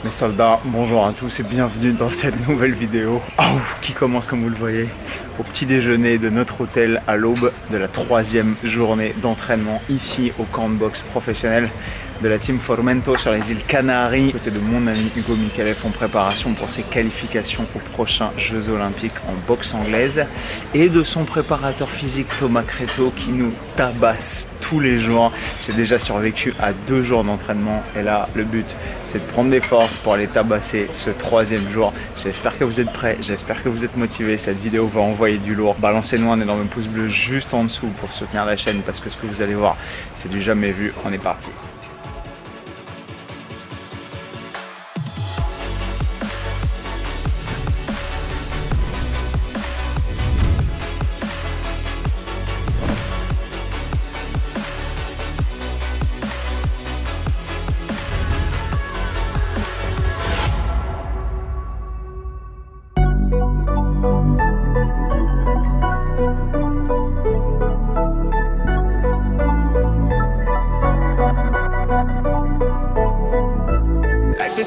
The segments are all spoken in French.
Mes soldats, bonjour à tous et bienvenue dans cette nouvelle vidéo qui commence comme vous le voyez au petit déjeuner de notre hôtel à l'aube de la 3e journée d'entraînement ici au camp de boxe professionnel de la team Formento sur les îles Canaries, côté de mon ami Hugo Micheleff en préparation pour ses qualifications aux prochains Jeux Olympiques en boxe anglaise et de son préparateur physique Thomas Creto qui nous tabasse tous les jours. J'ai déjà survécu à 2 jours d'entraînement et là le but c'est de prendre des forces pour aller tabasser ce 3e jour. J'espère que vous êtes prêts, j'espère que vous êtes motivés. Cette vidéo va envoyer du lourd. Balancez-nous un énorme pouce bleu juste en dessous pour soutenir la chaîne parce que ce que vous allez voir c'est du jamais vu. On est parti.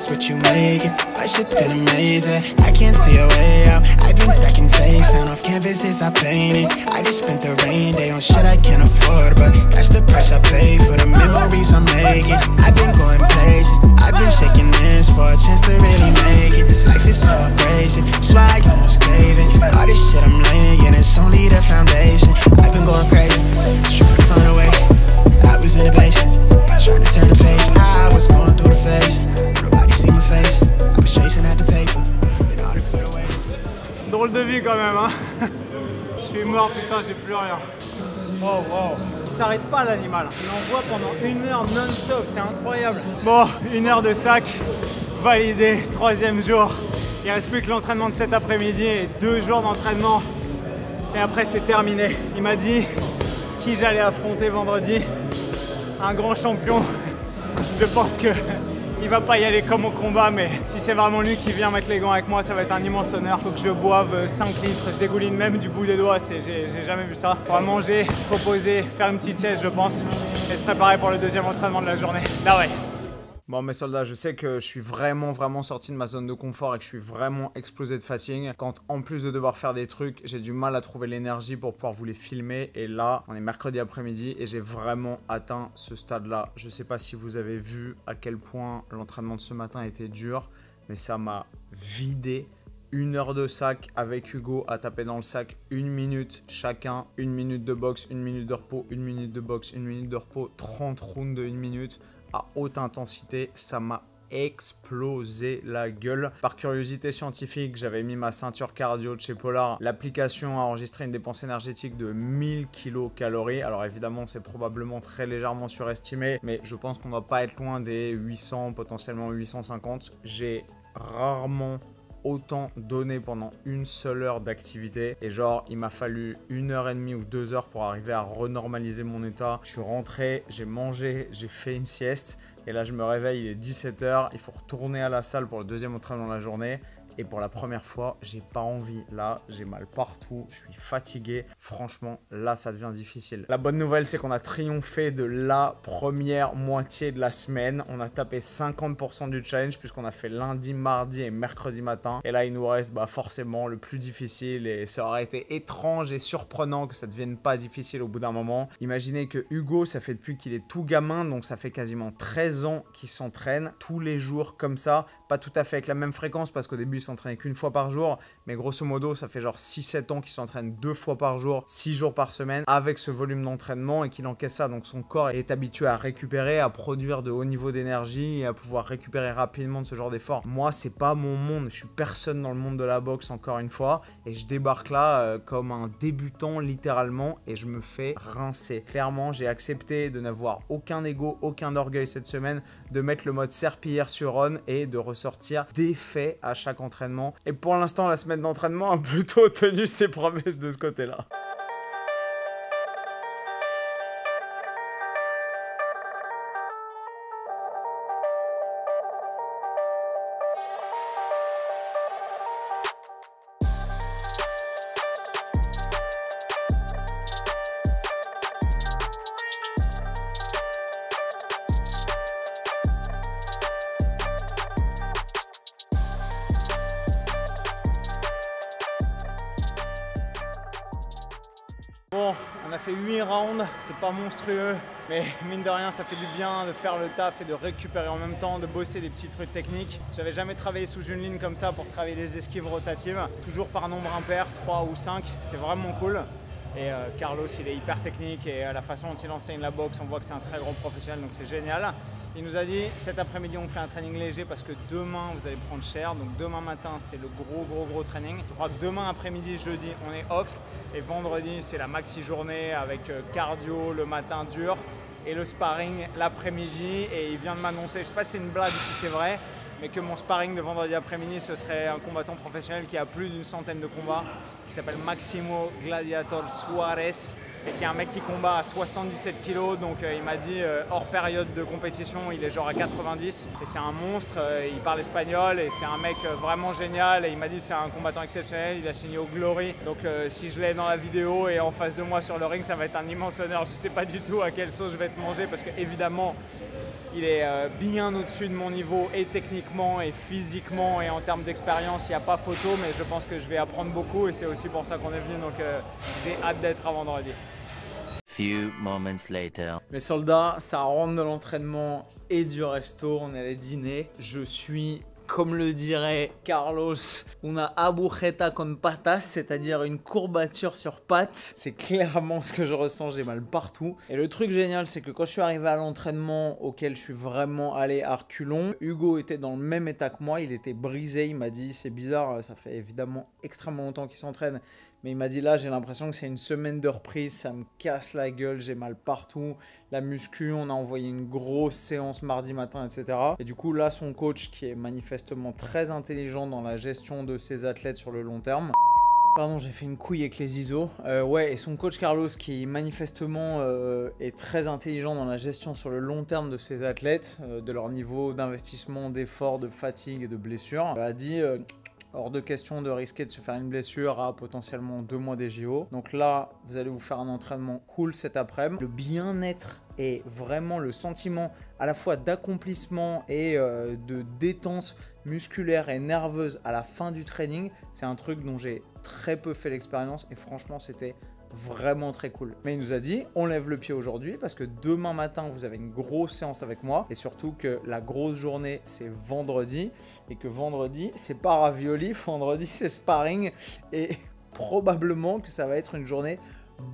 What you make it, my shit been amazing. I can't see a way out. I've been stacking face down off canvases I painted. I just spent the rain day on shit I can't afford, but that's the price I pay for the memories I'm making. I've been going places, I've been shaking hands for a chance to really make it. This life is so abrasive, so I almost gave it. All this shit I'm laying, it's only the foundation. I've been going crazy, just trying to find a way. I was in the basement, trying to turn the page. I was going through the phase. Drôle de vie quand même hein. Je suis mort putain, j'ai plus rien. Oh wow. Il s'arrête pas l'animal. Il envoie pendant 1 heure non-stop, c'est incroyable. Bon, 1 heure de sac, validé, 3e jour. Il reste plus que l'entraînement de cet après-midi et 2 jours d'entraînement. Et après c'est terminé. Il m'a dit qui j'allais affronter vendredi. Un grand champion. Je pense que il va pas y aller comme au combat, mais si c'est vraiment lui qui vient mettre les gants avec moi, ça va être un immense honneur. Faut que je boive 5 litres, je dégouline même du bout des doigts, j'ai jamais vu ça. On va manger, se reposer, faire une petite sieste je pense, et se préparer pour le 2e entraînement de la journée. Là ouais. Bon mes soldats, je sais que je suis vraiment sorti de ma zone de confort et que je suis vraiment explosé de fatigue. Quand en plus de devoir faire des trucs, j'ai du mal à trouver l'énergie pour pouvoir vous les filmer. Et là, on est mercredi après-midi et j'ai vraiment atteint ce stade-là. Je sais pas si vous avez vu à quel point l'entraînement de ce matin était dur, mais ça m'a vidé. 1 heure de sac avec Hugo à taper dans le sac 1 minute chacun, 1 minute de boxe, 1 minute de repos, 1 minute de boxe, 1 minute de repos, 30 rounds de 1 minute. À haute intensité, ça m'a explosé la gueule. Par curiosité scientifique, j'avais mis ma ceinture cardio de chez Polar. L'application a enregistré une dépense énergétique de 1000 kcal. Alors évidemment, c'est probablement très légèrement surestimé, mais je pense qu'on ne va pas être loin des 800, potentiellement 850. J'ai rarement autant donné pendant une seule heure d'activité et genre il m'a fallu 1h30 ou 2 heures pour arriver à renormaliser mon état. Je suis rentré, j'ai mangé, j'ai fait une sieste et là je me réveille, il est 17 h, il faut retourner à la salle pour le 2e entraînement de la journée. Et pour la première fois, j'ai pas envie. Là, j'ai mal partout, je suis fatigué. Franchement, là, ça devient difficile. La bonne nouvelle, c'est qu'on a triomphé de la première moitié de la semaine. On a tapé 50% du challenge puisqu'on a fait lundi, mardi et mercredi matin. Et là, il nous reste forcément le plus difficile. Et ça aurait été étrange et surprenant que ça ne devienne pas difficile au bout d'un moment. Imaginez que Hugo, ça fait depuis qu'il est tout gamin, donc ça fait quasiment 13 ans qu'il s'entraîne tous les jours comme ça. Pas tout à fait avec la même fréquence parce qu'au début, il s'entraînait qu'1 fois par jour, mais grosso modo ça fait genre 6-7 ans qu'il s'entraîne 2 fois par jour, 6 jours par semaine avec ce volume d'entraînement et qu'il encaisse ça, donc son corps est habitué à récupérer, à produire de hauts niveaux d'énergie et à pouvoir récupérer rapidement de ce genre d'effort. Moi c'est pas mon monde, je suis personne dans le monde de la boxe encore une fois et je débarque là comme un débutant littéralement et je me fais rincer. Clairement j'ai accepté de n'avoir aucun ego, aucun orgueil cette semaine, de mettre le mode serpillière sur on et de ressortir défait à chaque entraînement. Et pour l'instant, la semaine d'entraînement a plutôt tenu ses promesses de ce côté-là. Bon, on a fait 8 rounds, c'est pas monstrueux, mais mine de rien, ça fait du bien de faire le taf et de récupérer en même temps, de bosser des petits trucs techniques. J'avais jamais travaillé sous une ligne comme ça pour travailler les esquives rotatives, toujours par nombre impair, 3 ou 5, c'était vraiment cool. Et Carlos, il est hyper technique et la façon dont il enseigne la boxe, on voit que c'est un très grand professionnel, donc c'est génial. Il nous a dit, cet après-midi, on fait un training léger parce que demain, vous allez prendre cher. Donc demain matin, c'est le gros training. Je crois que demain après-midi, jeudi, on est off. Et vendredi, c'est la maxi journée avec cardio le matin dur et le sparring l'après-midi. Et il vient de m'annoncer, je ne sais pas si c'est une blague ou si c'est vrai, mais que mon sparring de vendredi après-midi, ce serait un combattant professionnel qui a plus d'une centaine de combats, qui s'appelle Maximo Gladiator Suarez, et qui est un mec qui combat à 77 kg. Donc il m'a dit, hors période de compétition, il est genre à 90. Et c'est un monstre, il parle espagnol, et c'est un mec vraiment génial. Et il m'a dit, c'est un combattant exceptionnel, il a signé au Glory. Donc si je l'ai dans la vidéo et en face de moi sur le ring, ça va être un immense honneur. Je ne sais pas du tout à quelle sauce je vais te manger, parce que évidemment, il est bien au-dessus de mon niveau, et techniquement et physiquement et en termes d'expérience, il n'y a pas photo, mais je pense que je vais apprendre beaucoup et c'est aussi pour ça qu'on est venu, donc j'ai hâte d'être à vendredi. Few moments later. Mes soldats, ça rentre de l'entraînement et du resto, on est allé dîner. Je suis, comme le dirait Carlos, una agujeta con patas, c'est-à-dire une courbature sur pattes. C'est clairement ce que je ressens, j'ai mal partout. Et le truc génial, c'est que quand je suis arrivé à l'entraînement auquel je suis vraiment allé à reculons, Hugo était dans le même état que moi, il était brisé, il m'a dit, c'est bizarre, ça fait évidemment extrêmement longtemps qu'il s'entraîne, mais il m'a dit là, j'ai l'impression que c'est une semaine de reprise, ça me casse la gueule, j'ai mal partout. La muscu, on a envoyé une grosse séance mardi matin, etc. Et du coup, là, son coach, qui est manifestement très intelligent dans la gestion de ses athlètes sur le long terme. Pardon, j'ai fait une couille avec les ISO. Ouais, et son coach Carlos, qui manifestement est très intelligent dans la gestion sur le long terme de ses athlètes, de leur niveau d'investissement, d'effort, de fatigue et de blessure, a dit... hors de question de risquer de se faire une blessure à potentiellement 2 mois des JO. Donc là, vous allez vous faire un entraînement cool cet après-midi. Le bien-être et vraiment le sentiment à la fois d'accomplissement et de détente musculaire et nerveuse à la fin du training, c'est un truc dont j'ai très peu fait l'expérience et franchement, c'était vraiment très cool. Mais il nous a dit, on lève le pied aujourd'hui parce que demain matin, vous avez une grosse séance avec moi et surtout que la grosse journée, c'est vendredi et que vendredi, c'est pas ravioli, vendredi, c'est sparring et probablement que ça va être une journée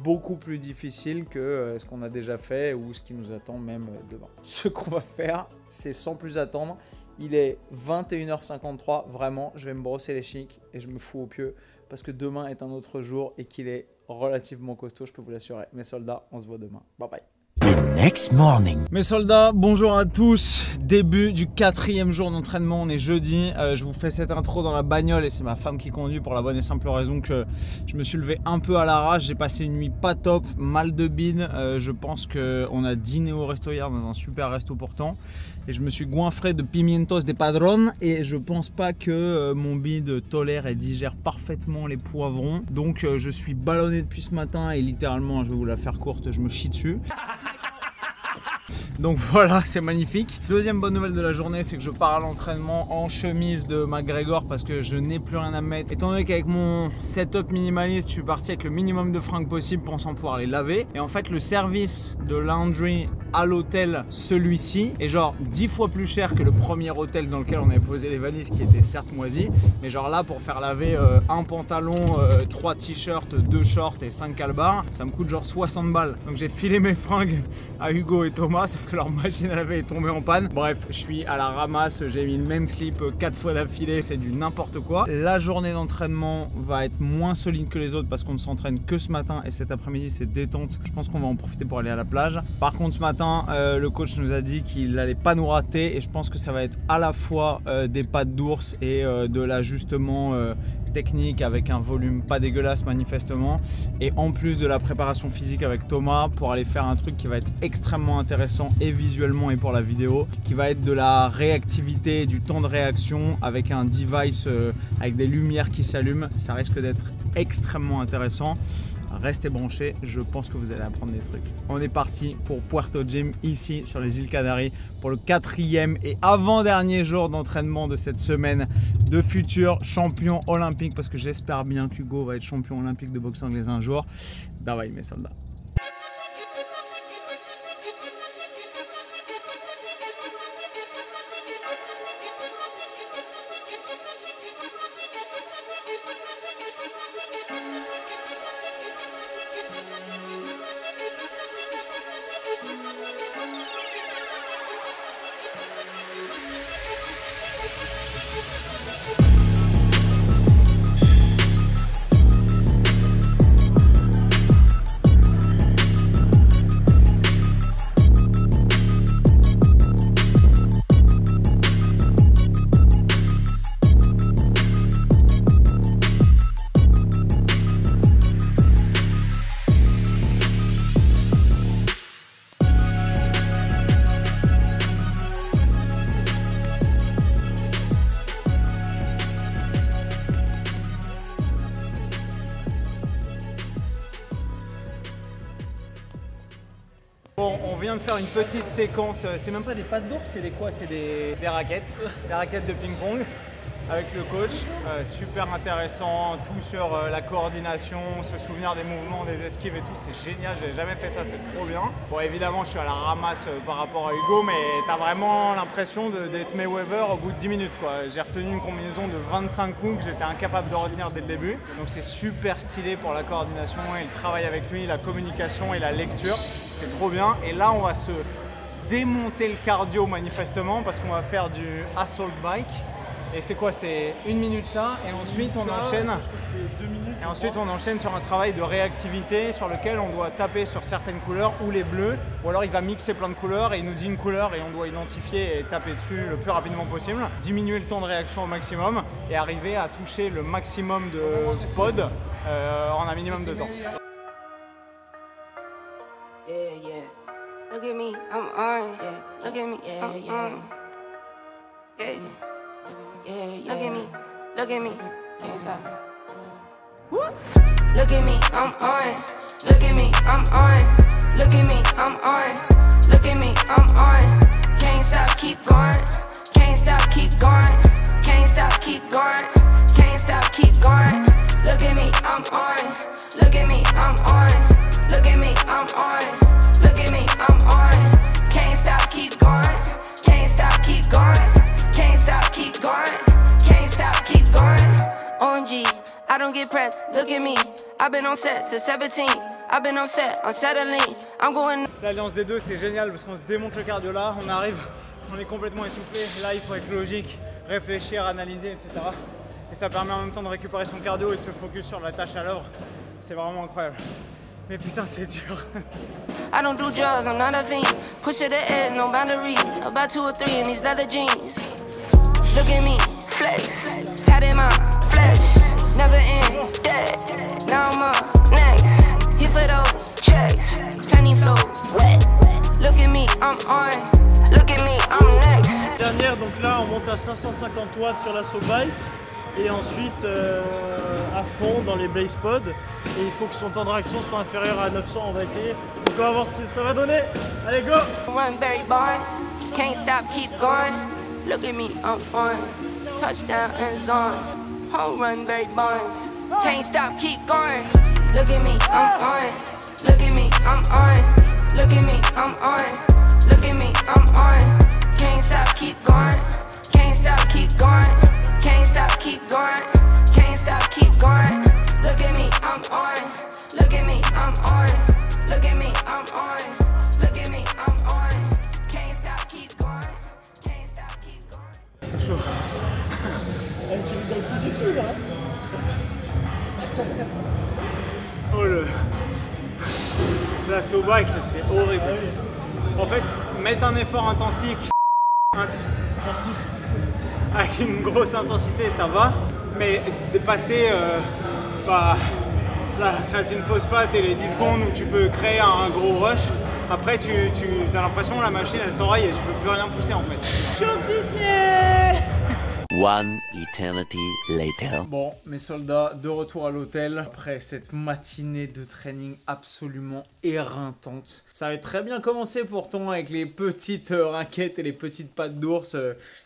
beaucoup plus difficile que ce qu'on a déjà fait ou ce qui nous attend même demain. Ce qu'on va faire, c'est sans plus attendre. Il est 21h53, vraiment, je vais me brosser les chics et je me fous au pieu parce que demain est un autre jour et qu'il est relativement costaud, je peux vous l'assurer. Mes soldats, on se voit demain. Bye bye. The next morning. Mes soldats, bonjour à tous. Début du 4e jour d'entraînement, on est jeudi. Je vous fais cette intro dans la bagnole et c'est ma femme qui conduit pour la bonne et simple raison que je me suis levé un peu à l'arrache. J'ai passé une nuit pas top, mal de bide. Je pense qu'on a dîné au resto hier dans un super resto pourtant. Et je me suis goinfré de pimientos de padron et je pense pas que mon bide tolère et digère parfaitement les poivrons. Donc je suis ballonné depuis ce matin et littéralement, je vais vous la faire courte, je me chie dessus. Donc voilà, c'est magnifique. Deuxième bonne nouvelle de la journée, c'est que je pars à l'entraînement en chemise de McGregor parce que je n'ai plus rien à me mettre. Étant donné qu'avec mon setup minimaliste, je suis parti avec le minimum de fringues possible pensant pouvoir les laver. Et en fait, le service de laundry à l'hôtel, celui-ci, est genre 10 fois plus cher que le premier hôtel dans lequel on avait posé les valises qui était certes moisi. Mais genre là, pour faire laver un pantalon, 3 t-shirts, 2 shorts et 5 calbars, ça me coûte genre 60 balles. Donc j'ai filé mes fringues à Hugo et Thomas, sauf que leur machine à laver est tombée en panne. Bref, je suis à la ramasse, j'ai mis le même slip 4 fois d'affilée, c'est du n'importe quoi. La journée d'entraînement va être moins solide que les autres parce qu'on ne s'entraîne que ce matin et cet après-midi c'est détente. Je pense qu'on va en profiter pour aller à la plage. Par contre ce matin, le coach nous a dit qu'il n'allait pas nous rater et je pense que ça va être à la fois des pattes d'ours et de l'ajustement technique avec un volume pas dégueulasse manifestement et en plus de la préparation physique avec Thomas pour aller faire un truc qui va être extrêmement intéressant et visuellement et pour la vidéo, qui va être de la réactivité, du temps de réaction avec un device avec des lumières qui s'allument. Ça risque d'être extrêmement intéressant. restez branchés, je pense que vous allez apprendre des trucs. On est parti pour Puerto Gym, ici sur les îles Canaries, pour le 4e et avant-dernier jour d'entraînement de cette semaine de futurs champions olympiques, parce que j'espère bien qu'Hugo va être champion olympique de boxe anglaise un jour. Bye mes soldats. Bon, on vient de faire une petite séquence, c'est même pas des pattes d'ours, c'est des quoi? C'est des raquettes de ping-pong avec le coach. Super intéressant, tout sur la coordination, se souvenir des mouvements, des esquives et tout, c'est génial, j'ai jamais fait ça, c'est trop bien. Bon, évidemment, je suis à la ramasse par rapport à Hugo, mais t'as vraiment l'impression d'être Mayweather au bout de 10 minutes, quoi. J'ai retenu une combinaison de 25 coups que j'étais incapable de retenir dès le début. Donc c'est super stylé pour la coordination et le travail avec lui, la communication et la lecture. C'est trop bien. Et là, on va se démonter le cardio manifestement parce qu'on va faire du assault bike. Et c'est quoi? C'est 1 minute ça et ensuite on enchaîne. Je crois que c'est 2 minutes. Et ensuite on enchaîne sur un travail de réactivité sur lequel on doit taper sur certaines couleurs ou les bleus, ou alors il va mixer plein de couleurs et il nous dit une couleur et on doit identifier et taper dessus le plus rapidement possible, diminuer le temps de réaction au maximum et arriver à toucher le maximum de pods en un minimum de temps. Yeah, yeah. Look at me, I'm on. Yeah. Look at me, I'm on. Yeah. Yeah. Look at me, can't stop. Look at me, I'm on. Look at me, I'm on. Look at me, I'm on. Look at me, I'm on. Can't stop, keep going. Can't stop, keep going. Can't stop, keep going. Can't stop, keep going. Look at me, I'm on. Look at me, I'm on. Look at me, I'm on. Look at me, I'm on. Can't stop, keep going. Can't stop, keep going. Can't stop, keep going. Can't stop, keep going. On G, I don't get pressed. Look at me. I've been on set since 17. I've been on set, on settling. I'm going. L'alliance des deux, c'est génial parce qu'on se démonte le cardio là, on arrive, on est complètement essoufflé. Là, il faut être logique, réfléchir, analyser, etc. Et ça permet en même temps de récupérer son cardio et de se focus sur la tâche à l'œuvre. C'est vraiment incroyable. Mais putain, c'est dur. I don't do drugs, I'm not a fiend. Push to the edge, no boundary. About 2 or 3 in these leather jeans. Look at me, flex. Tatted my flesh. Never end, dead. Now I'm up next. Here for those checks. Plenty flows, wet. Look at me, I'm on. Look at me, I'm next. Dernière, donc là on monte à 550 watts sur l'assaut bike et ensuite à fond dans les blaze pods, et il faut que son temps de réaction soit inférieur à 900. On va essayer, donc on va voir ce que ça va donner. Allez, go! Run Barry Bonds, can't stop, keep going. Look at me, I'm on. Touchdown and zone. Home run Barry Bonds, can't stop, keep going. Look at me, I'm on. Look at me, I'm on. Look at me, I'm on. Look at me, I'm on. Can't stop, keep going. Can't stop, keep going. Can't stop, keep going. Can't stop, keep going. Look at me, I'm on. Look at me, I'm on. Look at me, I'm on. Look at me, I'm on. Can't stop, keep going. Can't stop, keep going. C'est chaud. Tu rigoles plus du tout là. Oh le... L'assaut bike, c'est horrible. En fait, mettre un effort intensif avec une grosse intensité, ça va, mais dépasser la créatine phosphate et les 10 secondes où tu peux créer un gros rush, après tu as l'impression que la machine elle s'enraye et tu peux plus rien pousser en fait. Je suis une petite miette. One eternity later. Bon, mes soldats, de retour à l'hôtel après cette matinée de training absolument éreintante. Ça avait très bien commencé pourtant avec les petites raquettes et les petites pattes d'ours.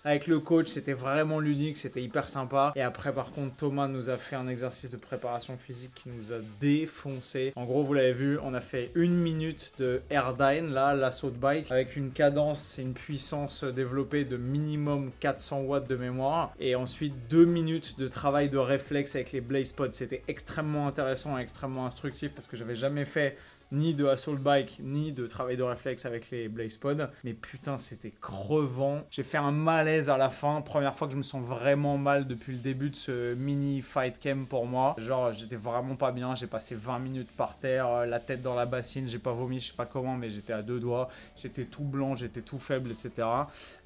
Avec le coach, c'était vraiment ludique, c'était hyper sympa. Et après, par contre, Thomas nous a fait un exercice de préparation physique qui nous a défoncé. En gros, vous l'avez vu, on a fait 1 minute de airdyne, là, l'assaut de bike, avec une cadence et une puissance développée de minimum 400 watts de mémoire. Et ensuite, 2 minutes de travail de réflexe avec les Blaze Pods. C'était extrêmement intéressant et extrêmement instructif parce que j'avais jamais fait ni de assault bike, ni de travail de réflexe avec les Blaze Pods. Mais putain, c'était crevant. J'ai fait un malaise à la fin. Première fois que je me sens vraiment mal depuis le début de ce mini fight camp pour moi. Genre, j'étais vraiment pas bien. J'ai passé 20 minutes par terre, la tête dans la bassine. J'ai pas vomi, je sais pas comment, mais j'étais à 2 doigts. J'étais tout blanc, j'étais tout faible, etc.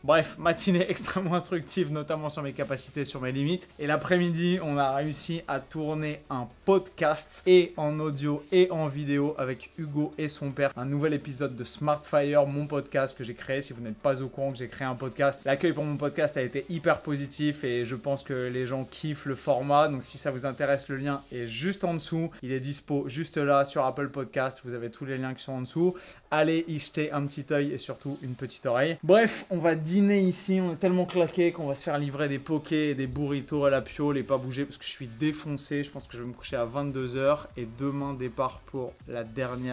Bref, matinée extrêmement instructive, notamment sur mes capacités, sur mes limites. Et l'après-midi, on a réussi à tourner un podcast et en audio et en vidéo avec Hugo et son père. Un nouvel épisode de Smart Fire, mon podcast que j'ai créé. Si vous n'êtes pas au courant que j'ai créé un podcast, l'accueil pour mon podcast a été hyper positif et je pense que les gens kiffent le format. Donc si ça vous intéresse, le lien est juste en dessous. Il est dispo juste là sur Apple Podcast. Vous avez tous les liens qui sont en dessous. Allez y jeter un petit œil et surtout une petite oreille. Bref, on va dîner ici. On est tellement claqué qu'on va se faire livrer des pokés et des burritos à la piole et pas bouger parce que je suis défoncé. Je pense que je vais me coucher à 22h et demain départ pour la dernière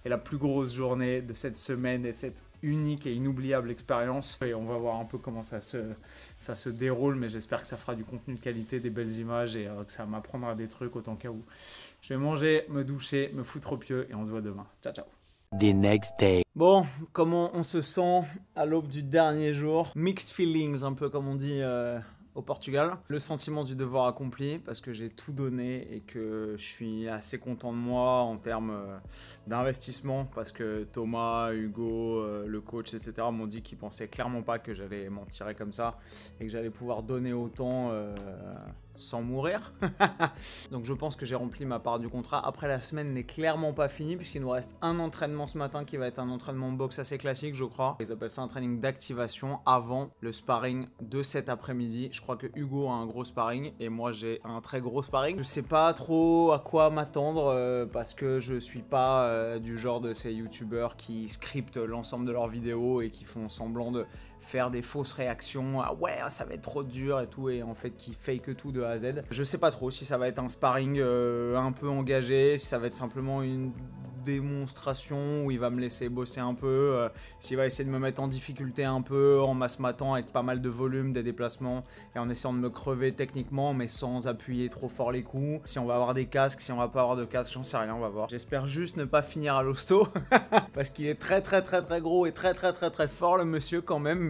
et la plus grosse journée de cette semaine et cette unique et inoubliable expérience. Et on va voir un peu comment ça se déroule, mais j'espère que ça fera du contenu de qualité, des belles images et que ça m'apprendra des trucs autant cas où. Je vais manger, me doucher, me foutre au pieu et on se voit demain. Ciao, ciao. The next day. Bon, comment on se sent à l'aube du dernier jour? Mixed feelings, un peu comme on dit au Portugal. Le sentiment du devoir accompli parce que j'ai tout donné et que je suis assez content de moi en termes d'investissement parce que Thomas, Hugo, le coach, etc. m'ont dit qu'ils pensaient clairement pas que j'allais m'en tirer comme ça et que j'allais pouvoir donner autant sans mourir. Donc je pense que j'ai rempli ma part du contrat. Après, la semaine n'est clairement pas finie puisqu'il nous reste un entraînement ce matin qui va être un entraînement boxe assez classique, je crois. Ils appellent ça un training d'activation avant le sparring de cet après-midi. Je crois que Hugo a un gros sparring et moi j'ai un très gros sparring. Je sais pas trop à quoi m'attendre parce que je suis pas du genre de ces youtubeurs qui scriptent l'ensemble de leurs vidéos et qui font semblant de faire des fausses réactions, ah ouais ça va être trop dur et tout, et en fait qui fake tout de A à Z. Je sais pas trop si ça va être un sparring un peu engagé, si ça va être simplement une démonstration où il va me laisser bosser un peu, s'il va essayer de me mettre en difficulté un peu en m'asmatant avec pas mal de volume, des déplacements et en essayant de me crever techniquement mais sans appuyer trop fort les coups, si on va avoir des casques, si on va pas avoir de casques, j'en sais rien, on va voir. J'espère juste ne pas finir à l'hosto parce qu'il est très gros et très fort le monsieur quand même,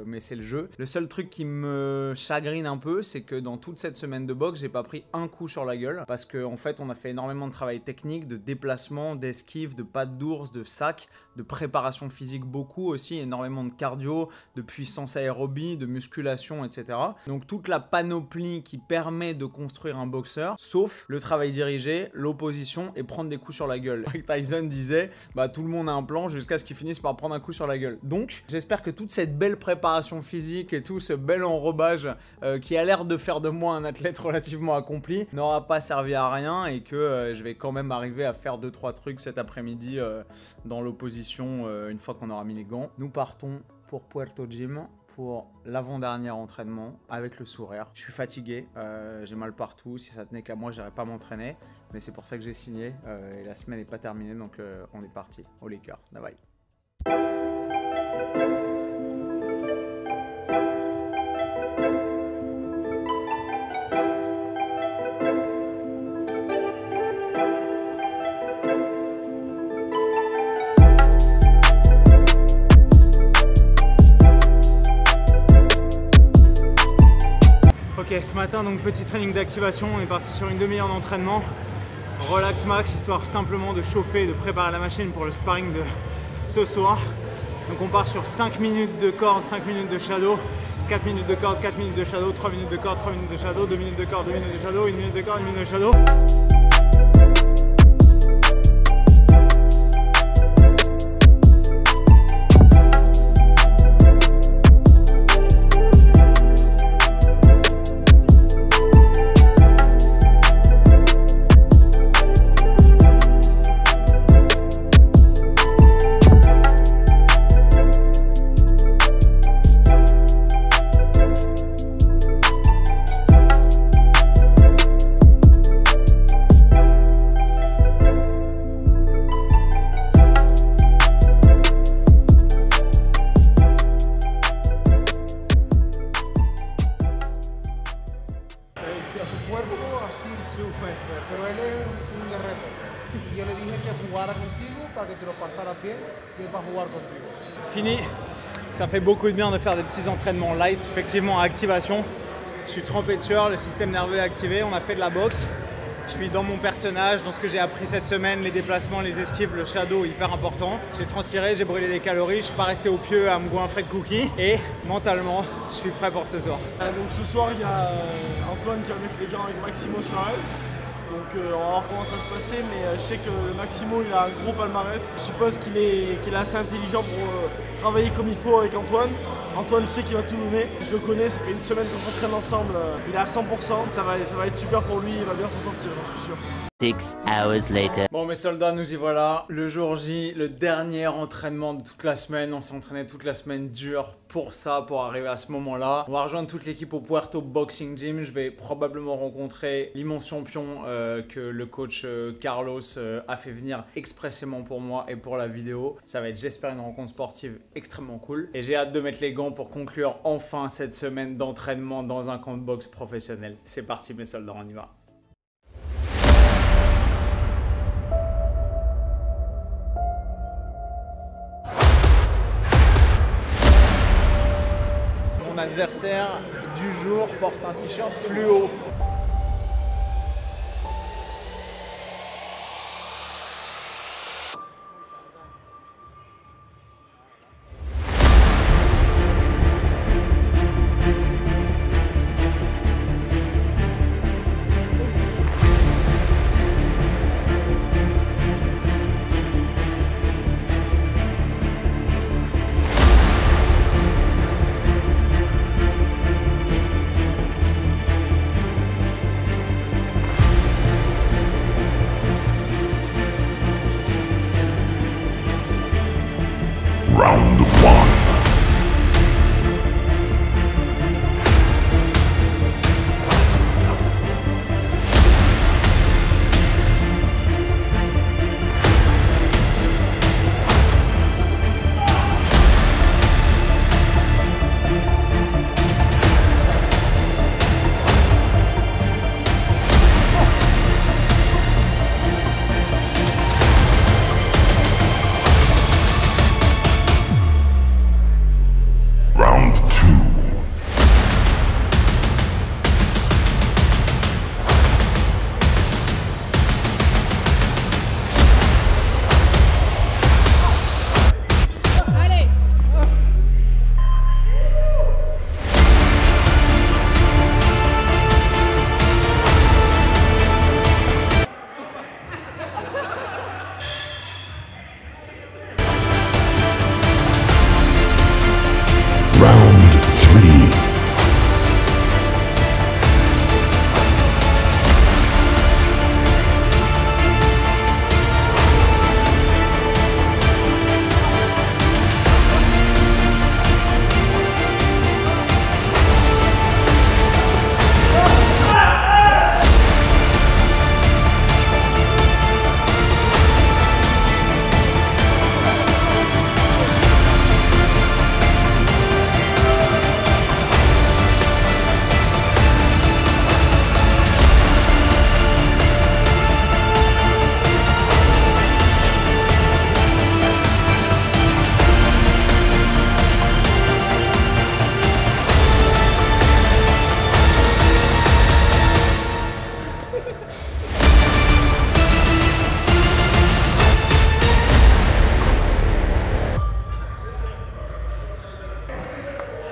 mais c'est le jeu. Le seul truc qui me chagrine un peu, c'est que dans toute cette semaine de boxe, j'ai pas pris un coup sur la gueule parce qu'en fait on a fait énormément de travail technique, de déplacement, d'esquive, de pattes d'ours, de sac, de préparation physique beaucoup aussi, énormément de cardio, de puissance aérobie, de musculation, etc. Donc toute la panoplie qui permet de construire un boxeur, sauf le travail dirigé, l'opposition et prendre des coups sur la gueule. Mike Tyson disait, bah tout le monde a un plan jusqu'à ce qu'il finisse par prendre un coup sur la gueule. Donc j'espère que toute cette belle préparation physique et tout ce bel enrobage qui a l'air de faire de moi un athlète relativement accompli n'aura pas servi à rien et que je vais quand même arriver à faire 2-3 trucs cet après-midi dans l'opposition une fois qu'on aura mis les gants. Nous partons pour Puerto Gym pour l'avant-dernier entraînement avec le sourire. Je suis fatigué, j'ai mal partout, si ça tenait qu'à moi j'irais pas m'entraîner, mais c'est pour ça que j'ai signé et la semaine n'est pas terminée, donc on est parti au Lakers. Bye. Ok, ce matin, donc petit training d'activation, on est parti sur une demi-heure d'entraînement. Relax max, histoire simplement de chauffer, de préparer la machine pour le sparring de ce soir. Donc on part sur 5 minutes de corde, 5 minutes de shadow, 4 minutes de corde, 4 minutes de shadow, 3 minutes de corde, 3 minutes de shadow, 2 minutes de corde, 2 minutes de shadow, 1 minute de corde, 1 minute de shadow. a su cuerpo así súper, pero él es un guerrero. Y yo le dije que jugara contigo para que te lo pasaras bien y él va a jugar contigo. Fini. Ça fait beaucoup de bien de faire des petits entraînements light. Effectivement, activation. Je suis trempé de sueur, le système nerveux est activé. On a fait de la boxe. Je suis dans mon personnage, dans ce que j'ai appris cette semaine, les déplacements, les esquives, le shadow, hyper important. J'ai transpiré, j'ai brûlé des calories, je suis pas resté au pieu à me goinfrer de cookies. Et mentalement, je suis prêt pour ce soir. Donc ce soir, il y a Antoine qui va mettre les gants avec Maximo Suarez. Donc on va voir comment ça se passer, mais je sais que Maximo il a un gros palmarès. Je suppose qu'il est assez intelligent pour travailler comme il faut avec Antoine. Antoine, je sais qu'il va tout donner. Je le connais, ça fait une semaine qu'on s'entraîne ensemble. Il est à 100%. Ça va être super pour lui, il va bien s'en sortir, j'en suis sûr. 6 hours later. Bon mes soldats, nous y voilà. Le jour J, le dernier entraînement de toute la semaine. On s'est entraîné toute la semaine dur pour ça, pour arriver à ce moment-là. On va rejoindre toute l'équipe au Puerto Boxing Gym. Je vais probablement rencontrer l'immense champion que le coach Carlos a fait venir expressément pour moi et pour la vidéo. Ça va être, j'espère, une rencontre sportive extrêmement cool. Et j'ai hâte de mettre les gants pour conclure enfin cette semaine d'entraînement dans un camp de boxe professionnel. C'est parti mes soldats, on y va. Mon adversaire du jour porte un t-shirt fluo.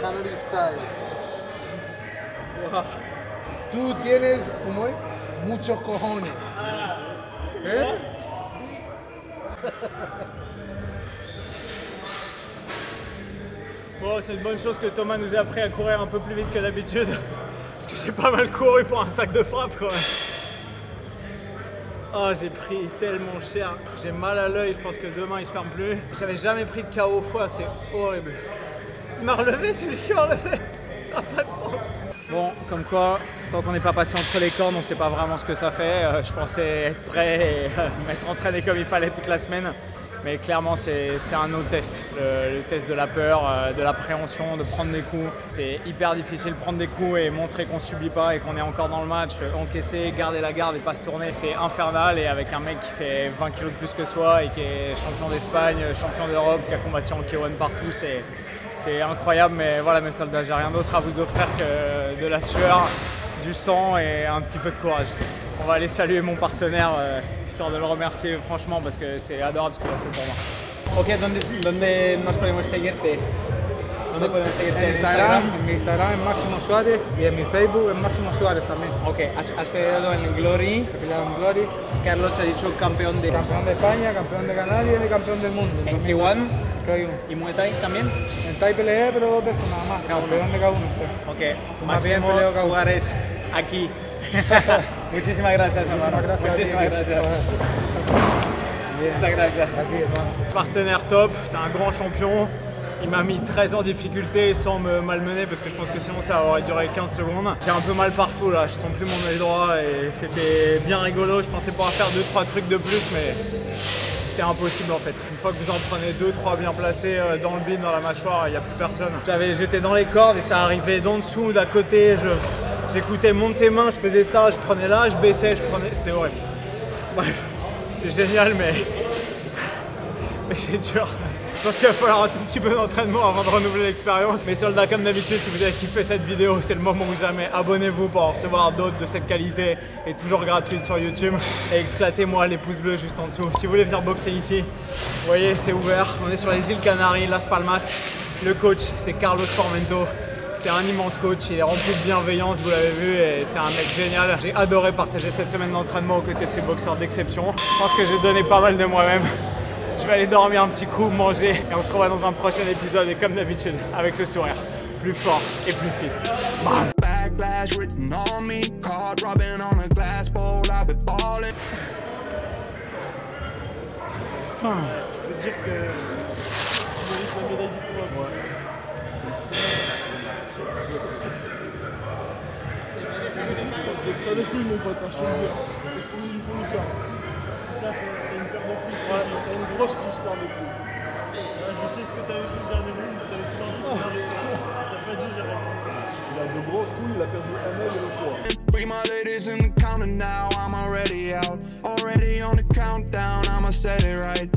Canary style. Wow. Tú tienes, ¿cómo es? Muchos cojones. ¿Eh? Bon, c'est une bonne chose que Thomas nous ait appris à courir un peu plus vite que d'habitude. Parce que j'ai pas mal couru pour un sac de frappe quand même. Oh, j'ai pris tellement cher. J'ai mal à l'œil, je pense que demain il se ferme plus. J'avais jamais pris de KO au foie, c'est horrible. Il m'a relevé, c'est lui qui m'a relevé. Ça n'a pas de sens. Bon, comme quoi, tant qu'on n'est pas passé entre les cordes, on ne sait pas vraiment ce que ça fait. Je pensais être prêt et m'être entraîné comme il fallait toute la semaine. Mais clairement, c'est un autre test. Le test de la peur, de l'appréhension, de prendre des coups. C'est hyper difficile de prendre des coups et montrer qu'on ne subit pas et qu'on est encore dans le match. Encaisser, garder la garde et pas se tourner, c'est infernal. Et avec un mec qui fait 20 kilos de plus que soi et qui est champion d'Espagne, champion d'Europe, qui a combattu en K1 partout, c'est incroyable. Mais voilà, mes soldats, j'ai rien d'autre à vous offrir que de la sueur, du sang et un petit peu de courage. On va aller saluer mon partenaire, histoire de le remercier franchement parce que c'est adorable ce qu'il a fait pour moi. Ok, ¿dónde nos podemos seguirte? ¿Dónde podemos seguirte? En Instagram, en mi Instagram es Máximo Suárez y en mi Facebook es Máximo Suárez también. Ok, has peleado en Glory. He peleado en Glory, Carlos ha dicho campeón de España, campeón de Canarias y campeón del mundo. en K1 K1. y Muay Thai también. En Thai peleé, pero 2 veces nada más. Campeón de K1. Ok, Más bien Máximo peleo K1. Suárez aquí. Muchísimas gracias, hermano. Muchísimas gracias. Muchas gracias. Partenaire top, c'est un grand champion. Il m'a mis 13 en difficulté sans me malmener parce que je pense que sinon ça aurait duré 15 secondes. J'ai un peu mal partout là, je sens plus mon œil droit et c'était bien rigolo. Je pensais pouvoir faire 2-3 trucs de plus mais c'est impossible en fait. Une fois que vous en prenez 2-3 bien placés dans le bide, dans la mâchoire, il n'y a plus personne. J'étais dans les cordes et ça arrivait d'en dessous, d'à côté. J'écoutais monte tes mains, je faisais ça, je prenais là, je baissais, je prenais. C'était horrible. Bref, c'est génial mais c'est dur. Je pense qu'il va falloir un tout petit peu d'entraînement avant de renouveler l'expérience. Mes soldats, comme d'habitude, si vous avez kiffé cette vidéo, c'est le moment ou jamais. Abonnez-vous pour en recevoir d'autres de cette qualité et toujours gratuite sur YouTube. Et éclatez-moi les pouces bleus juste en dessous. Si vous voulez venir boxer ici, vous voyez, c'est ouvert. On est sur les îles Canaries, Las Palmas. Le coach, c'est Carlos Formento. C'est un immense coach, il est rempli de bienveillance, vous l'avez vu, et c'est un mec génial. J'ai adoré partager cette semaine d'entraînement aux côtés de ces boxeurs d'exception. Je pense que j'ai donné pas mal de moi-même. Je vais aller dormir un petit coup, manger, et on se revoit dans un prochain épisode, et comme d'habitude, avec le sourire, plus fort et plus fit. Bam! Backlash written on me, card rubbing on a glass bowl, I've been balling. Je peux dire que tu mérites la médaille du poids. Ça le couille mon pote, je te le dis. Je te dis du fond du cœur. T'as une paire de couilles, t'as une grosse paire de couilles. Je sais ce que t'avais vu le dernier round, t'avais tout un peu t'as pas dit j'arrête. Il a de grosses couilles, il a perdu un œil et le foie. Free my ladies in the counter now, I'm already out. Already on the countdown, I'ma set it right.